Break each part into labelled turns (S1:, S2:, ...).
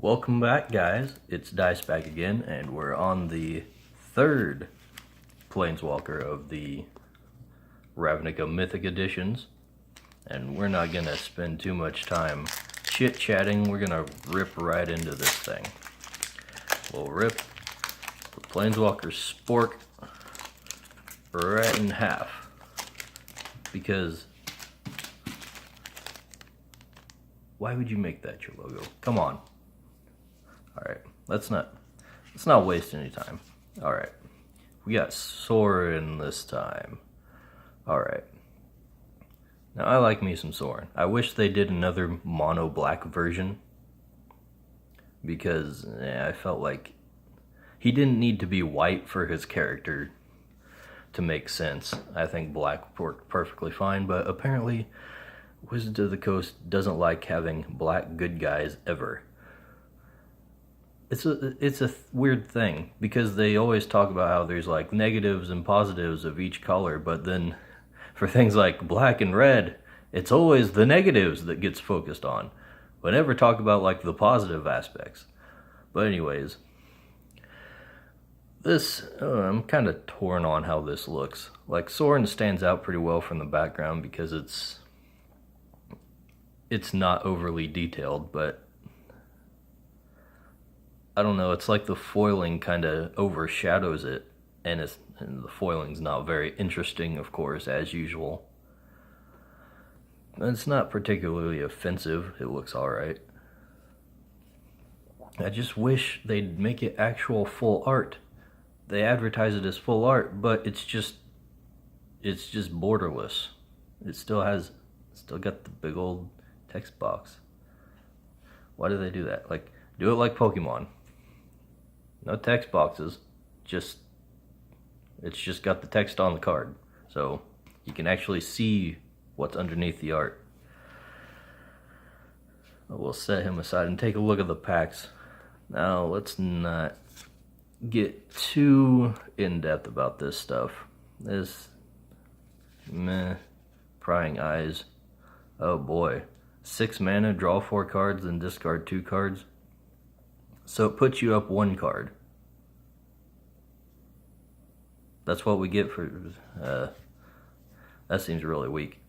S1: Welcome back, guys. It's Dice back again, and we're on the third Planeswalker of the Ravnica Mythic editions. And we're not gonna spend too much time chit-chatting. We're gonna rip right into this thing. We'll rip the Planeswalker Spork right in half. Because why would you make that your logo? Come on. Alright, let's not waste any time. Alright, we got Sorin this time. Alright. Now, I like me some Sorin. I wish they did another mono black version, because I felt like he didn't need to be white for his character to make sense. I think black worked perfectly fine, but apparently Wizards of the Coast doesn't like having black good guys ever. It's a weird thing, because they always talk about how there's like negatives and positives of each color, but then for things like black and red, it's always the negatives that gets focused on. But never talk about like the positive aspects. But anyways, this, I'm kind of torn on how this looks. Like, Sorin stands out pretty well from the background because it's not overly detailed, but I don't know, it's like the foiling kind of overshadows it, and the foiling's not very interesting, of course, as usual. It's not particularly offensive, it looks alright. I just wish they'd make it actual full art. They advertise it as full art, but it's just borderless. It still got the big old text box. Why do they do that? Like, do it like Pokemon. No text boxes, it's just got the text on the card, so you can actually see what's underneath the art. We'll set him aside and take a look at the packs. Now, let's not get too in-depth about this stuff. This, prying eyes. Oh boy. 6 mana, draw 4 cards, and discard 2 cards. So it puts you up 1 card. That's what we get for, that seems really weak.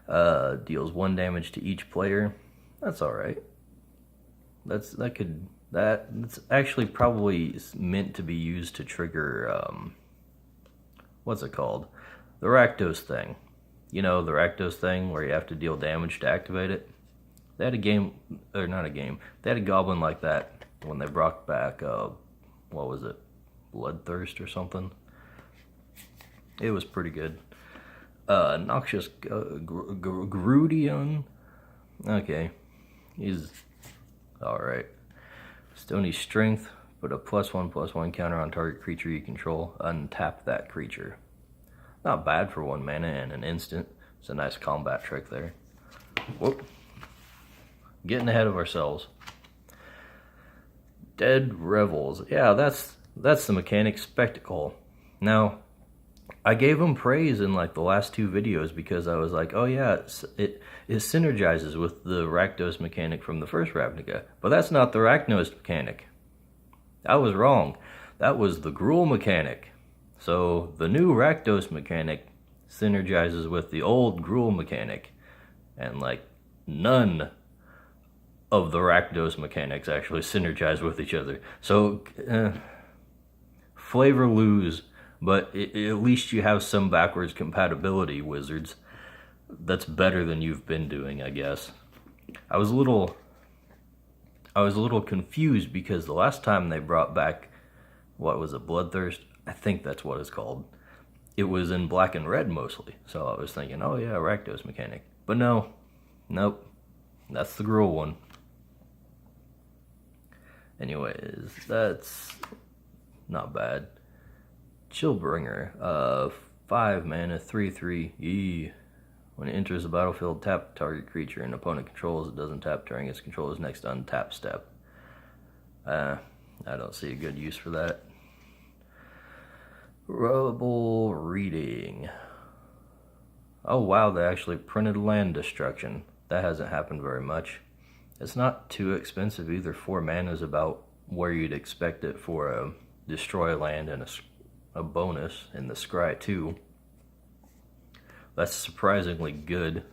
S1: Deals 1 damage to each player. That's alright. That's actually probably meant to be used to trigger, what's it called? The Rakdos thing. You know, the Rakdos thing where you have to deal damage to activate it? They had they had a goblin like that when they brought back, what was it? Bloodthirst or something? It was pretty good. Noxious Grudion. Okay. He's alright. Stony Strength. Put a +1/+1 counter on target creature you control. Untap that creature. Not bad for 1 mana and an instant. It's a nice combat trick there. Whoop. Getting ahead of ourselves. Dead Revels. Yeah, that's the mechanic Spectacle. Now, I gave him praise in like the last 2 videos because I was like, oh yeah, it synergizes with the Rakdos mechanic from the first Ravnica. But that's not the Rakdos mechanic. I was wrong. That was the Gruul mechanic. So the new Rakdos mechanic synergizes with the old Gruul mechanic. And like none of the Rakdos mechanics actually synergize with each other. So, flavor lose, but at least you have some backwards compatibility, Wizards. That's better than you've been doing, I guess. I was a little confused because the last time they brought back, what was it, Bloodthirst? I think that's what it's called. It was in black and red mostly, so I was thinking, oh yeah, Rakdos mechanic. But no, nope, that's the Gruul one. Anyways, that's not bad. Chillbringer, 5 mana, 3/3. Yee. When it enters the battlefield, tap target creature and opponent controls. It doesn't tap during its controller's next untap step. I don't see a good use for that. Rubble Reading. Oh wow, they actually printed land destruction. That hasn't happened very much. It's not too expensive either. 4 mana is about where you'd expect it for a destroy land and a bonus in the scry too. That's surprisingly good.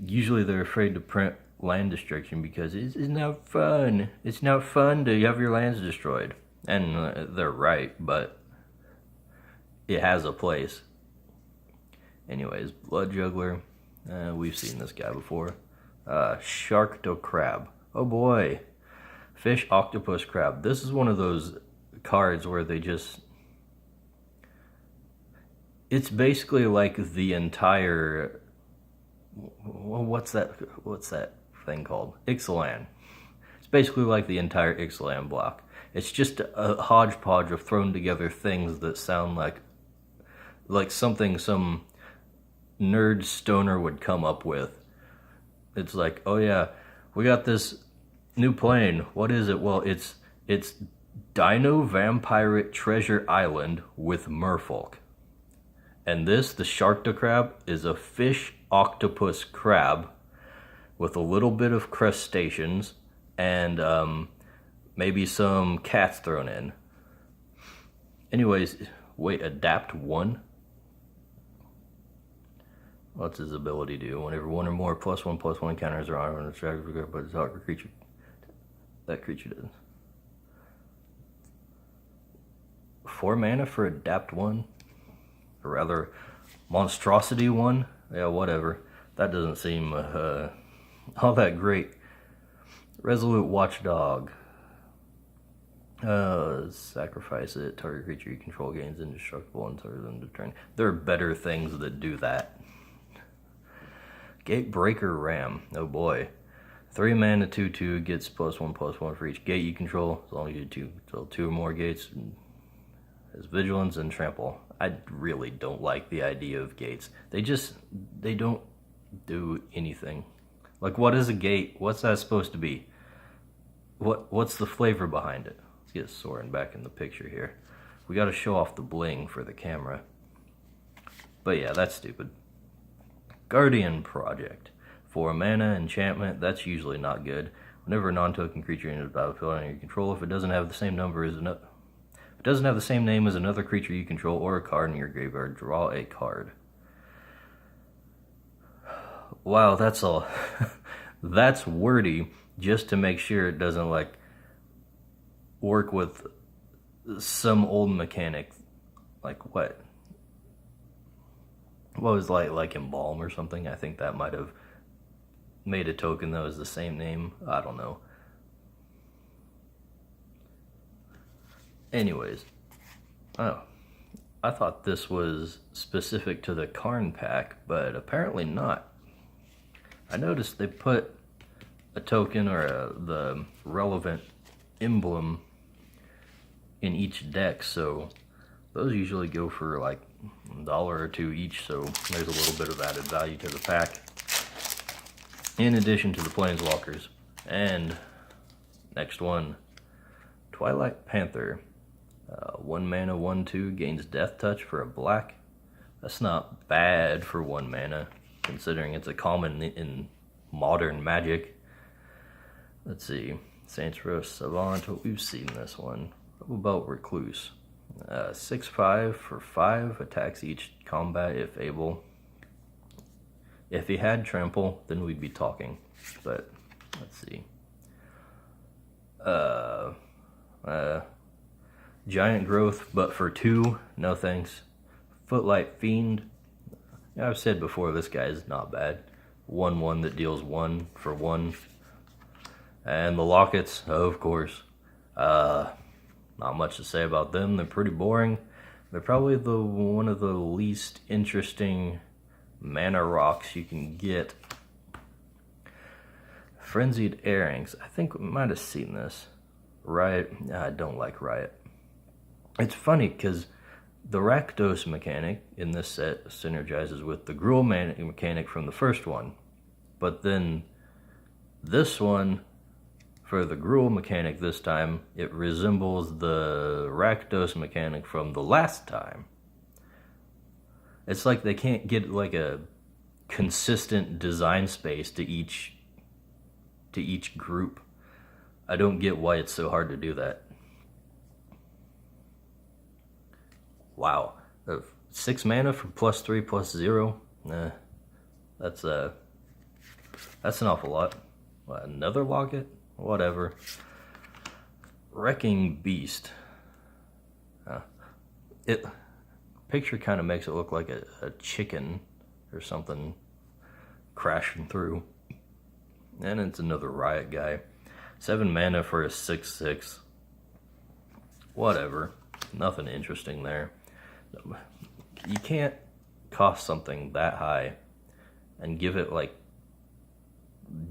S1: Usually they're afraid to print land destruction because it's not fun. It's not fun to have your lands destroyed. And they're right, but it has a place. Anyways, Blood Juggler. We've seen this guy before. Sharkdo Crab. Oh boy. Fish, Octopus, Crab. This is one of those cards where they just... It's basically like the entire... What's that thing called? Ixalan. It's basically like the entire Ixalan block. It's just a hodgepodge of thrown together things that sound like something some nerd stoner would come up with. It's like, oh yeah, we got this new plane. What is it? Well, it's Dino Vampirate Treasure Island with merfolk. And this, the Sharkdo Crab, is a fish octopus crab with a little bit of crustaceans and maybe some cats thrown in. Anyways, wait, adapt 1? What's his ability do? Whenever one or more +1/+1 counters are on a target, but target creature, that creature does. 4 mana for adapt 1? Or rather, monstrosity 1? Yeah, whatever. That doesn't seem all that great. Resolute Watchdog. Sacrifice it. Target creature you control gains indestructible until end of turn. There are better things that do that. Gatebreaker Ram. Oh boy. 3 mana 2/2 gets +1/+1 for each gate you control. As long as you control 2 or more gates. Has vigilance and trample. I really don't like the idea of gates. They don't do anything. Like, what is a gate? What's that supposed to be? What's the flavor behind it? Let's get Sorin back in the picture here. We gotta show off the bling for the camera. But yeah, that's stupid. Guardian Project. 4 mana enchantment, that's usually not good. Whenever a non-token creature enters the battlefield under your control, if it doesn't have the same number as another, if it doesn't have the same name as another creature you control or a card in your graveyard, draw a card. Wow, that's all. That's wordy, just to make sure it doesn't like work with some old mechanic. Like what? What was like Embalm or something? I think that might have made a token that was the same name. I don't know. Anyways, oh, I thought this was specific to the Karn pack, but apparently not. I noticed they put a token or the relevant emblem in each deck, so those usually go for like $1 or $2 each, so there's a little bit of added value to the pack. In addition to the Planeswalkers. And next one, Twilight Panther. 1 mana, 1/2, gains Death Touch for a black. That's not bad for 1 mana, considering it's a common in modern Magic. Let's see, Saints Row Savant, we've seen this one. What about Recluse? 6/5 for 5, attacks each combat if able. If he had Trample, then we'd be talking, but let's see. Giant Growth, but for 2, no thanks. Footlight Fiend. Yeah, I've said before, this guy is not bad. 1/1 that deals 1 for 1. And the Lockets, of course. Not much to say about them. They're pretty boring. They're probably one of the least interesting mana rocks you can get. Frenzied Airings. I think we might have seen this. Riot. I don't like Riot. It's funny because the Rakdos mechanic in this set synergizes with the Gruul mechanic from the first one. But then this one, for the Gruul mechanic this time, it resembles the Rakdos mechanic from the last time. It's like they can't get like a consistent design space to each to each group. I don't get why it's so hard to do that. Wow. 6 mana for +3/+0? Nah. That's an awful lot. What, another locket? Whatever. Wrecking Beast. Picture kind of makes it look like a chicken or something crashing through. And it's another riot guy. 7 mana for a 6/6. Whatever. Nothing interesting there. You can't cost something that high and give it like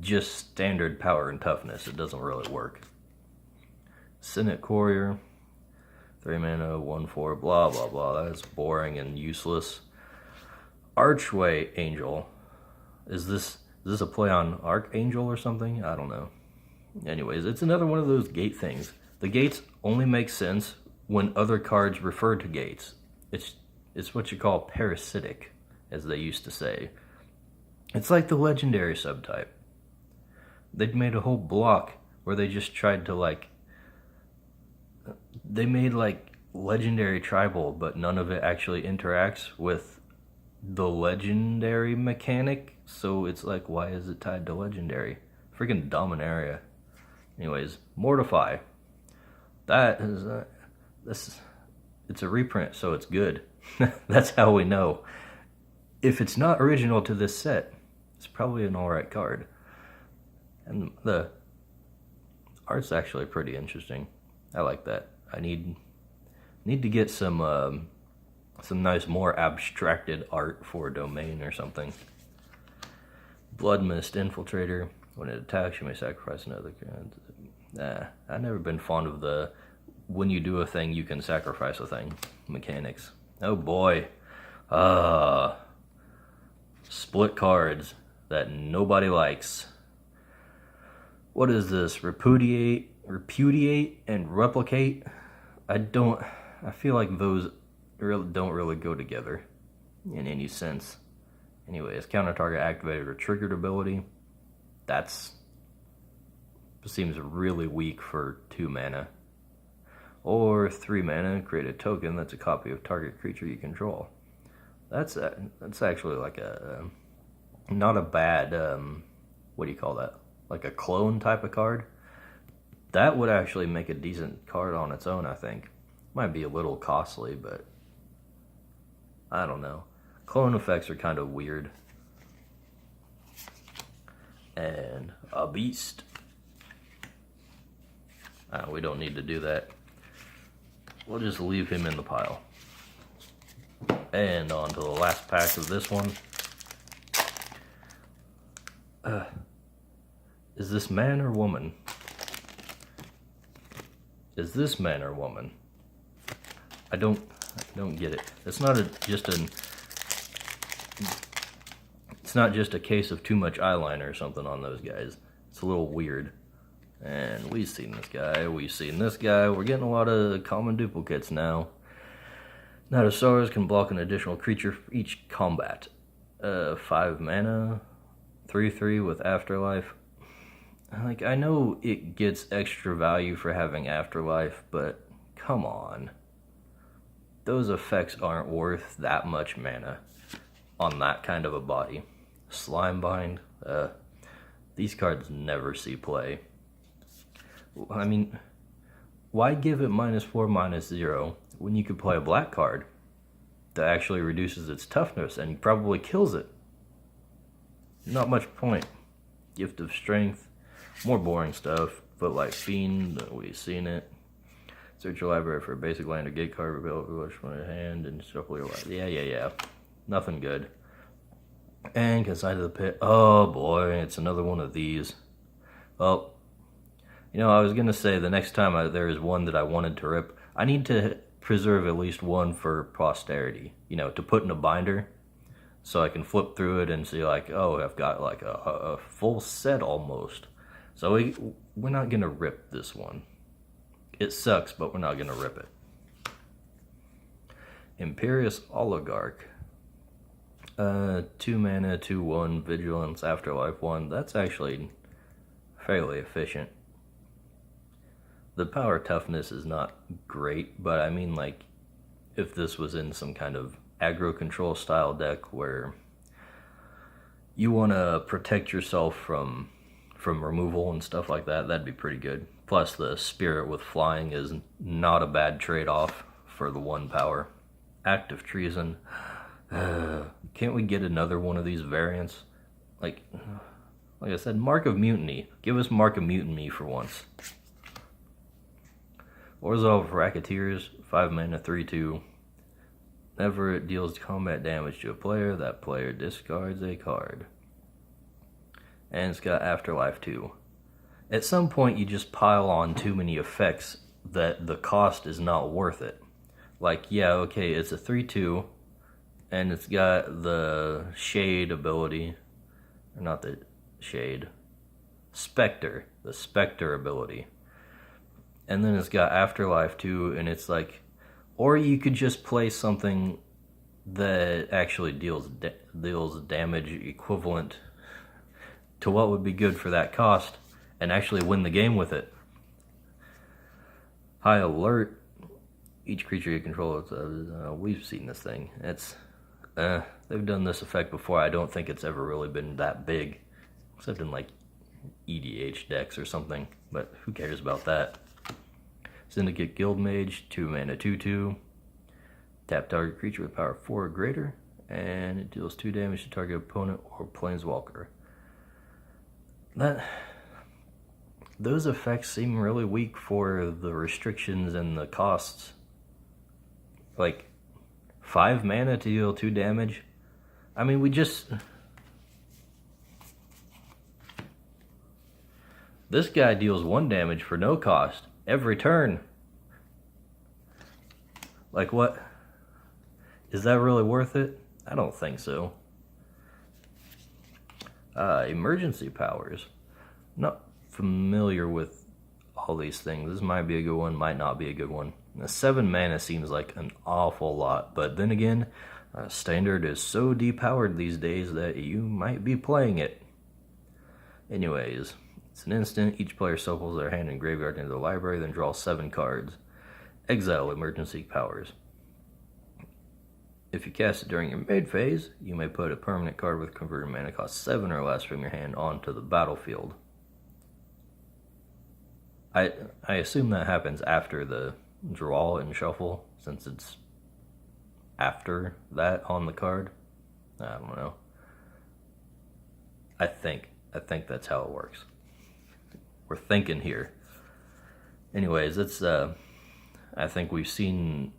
S1: just standard power and toughness. It doesn't really work. Senate Courier. 3 mana, 1/4, blah blah blah. That's boring and useless. Archway Angel. Is this a play on Archangel or something? I don't know. Anyways, it's another one of those gate things. The gates only make sense when other cards refer to gates. It's what you call parasitic, as they used to say. It's like the legendary subtype. They'd made a whole block where they just tried to they made legendary tribal, but none of it actually interacts with the legendary mechanic. So it's like, why is it tied to legendary? Freaking Dominaria. Anyways, Mortify. That is it's a reprint, so it's good. That's how we know. If it's not original to this set, it's probably an alright card. And the art's actually pretty interesting. I like that. I need to get some nice, more abstracted art for Domain or something. Blood Mist Infiltrator. When it attacks, you may sacrifice another card. I've never been fond of the when you do a thing, you can sacrifice a thing mechanics. Oh boy. Split cards that nobody likes. What is this? Repudiate, and replicate? I feel like those don't really go together in any sense. Anyways, counter target activated or triggered ability. Seems really weak for 2 mana. Or 3 mana, create a token that's a copy of target creature you control. That's actually like not a bad, what do you call that? Like a clone type of card. That would actually make a decent card on its own, I think. Might be a little costly, but I don't know. Clone effects are kind of weird. And a beast. We don't need to do that. We'll just leave him in the pile. And on to the last pack of this one. Is this man or woman? Is this man or woman? I don't get it. It's not just a case of too much eyeliner or something on those guys. It's a little weird. And we've seen this guy, we've seen this guy. We're getting a lot of common duplicates now. Natosaurus can block an additional creature for each combat. 5 mana, 3/3 with Afterlife. I know it gets extra value for having Afterlife, but come on. Those effects aren't worth that much mana on that kind of a body. Slimebind, these cards never see play. I mean, why give it -4/-0 when you could play a black card that actually reduces its toughness and probably kills it? Not much point. Gift of Strength, more boring stuff, but like Fiend, we've seen it. Search your library for a basic land or gate card, reveal which one in hand, and shuffle your library. Yeah. Nothing good. And Consigned to the Pit. Oh boy, it's another one of these. Well, I was going to say the next time there is one that I wanted to rip, I need to preserve at least one for posterity, to put in a binder so I can flip through it and see oh, I've got a full set almost. So we're not going to rip this one. It sucks, but we're not going to rip it. Imperious Oligarch. 2 mana, 2/1, Vigilance, Afterlife 1. That's actually fairly efficient. The power toughness is not great, but I mean, like, if this was in some kind of aggro control style deck where you want to protect yourself from removal and stuff like that, that'd be pretty good. Plus, the spirit with flying is not a bad trade-off for the 1 power. Act of Treason. Can't we get another one of these variants? Like I said, Mark of Mutiny. Give us Mark of Mutiny for once. Orzhov of Racketeers, 5 mana, 3/2. Whenever it deals combat damage to a player, that player discards a card. And it's got Afterlife too. At some point, you just pile on too many effects that the cost is not worth it. Like, yeah, okay, it's a 3/2, and it's got the Shade ability, or not the Shade, Spectre, the Spectre ability. And then it's got Afterlife too, and it's like, or you could just play something that actually deals damage equivalent to what would be good for that cost, and actually win the game with it. High Alert. Each creature you control, we've seen this thing. They've done this effect before. I don't think it's ever really been that big, except in like EDH decks or something, but who cares about that? Syndicate Guildmage, 2 mana, 2/2. Tap target creature with power 4 or greater, and it deals 2 damage to target opponent or planeswalker. Those effects seem really weak for the restrictions and the costs. Like, 5 mana to deal 2 damage? I mean, this guy deals 1 damage for no cost every turn. Like, what? Is that really worth it? I don't think so. Emergency powers. Not familiar with all these things. This might be a good one, might not be a good one. 7 mana seems like an awful lot, but then again, Standard is so depowered these days that you might be playing it. Anyways, it's an instant. Each player shuffles their hand and graveyard into the library, then draw 7 cards. Exile emergency powers. If you cast it during your mid phase, you may put a permanent card with converted mana cost 7 or less from your hand onto the battlefield. I assume that happens after the draw and shuffle, since it's after that on the card. I don't know. I think that's how it works. We're thinking here. Anyways, it's I think we've seen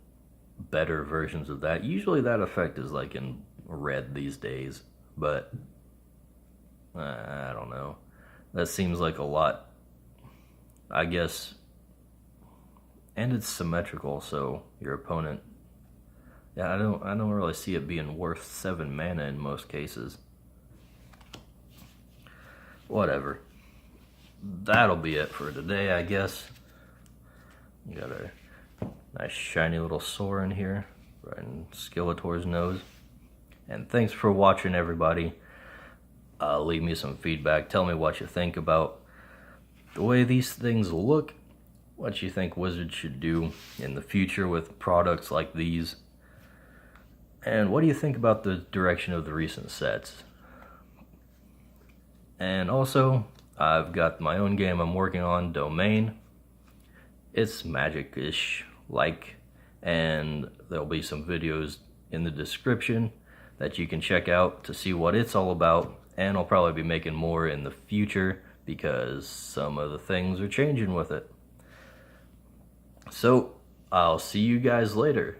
S1: better versions of that. Usually that effect is like in red these days, but I don't know. That seems like a lot, I guess. And it's symmetrical, so your opponent, yeah, I don't really see it being worth 7 mana in most cases. Whatever. That'll be it for today, I guess. We got a nice shiny little Sorin here, right in Skeletor's nose. And thanks for watching, everybody. Leave me some feedback. Tell me what you think about the way these things look. What you think Wizards should do in the future with products like these. And what do you think about the direction of the recent sets? And also, I've got my own game I'm working on, Domain. It's Magic-ish like, and there'll be some videos in the description that you can check out to see what it's all about. And I'll probably be making more in the future because some of the things are changing with it. So, I'll see you guys later.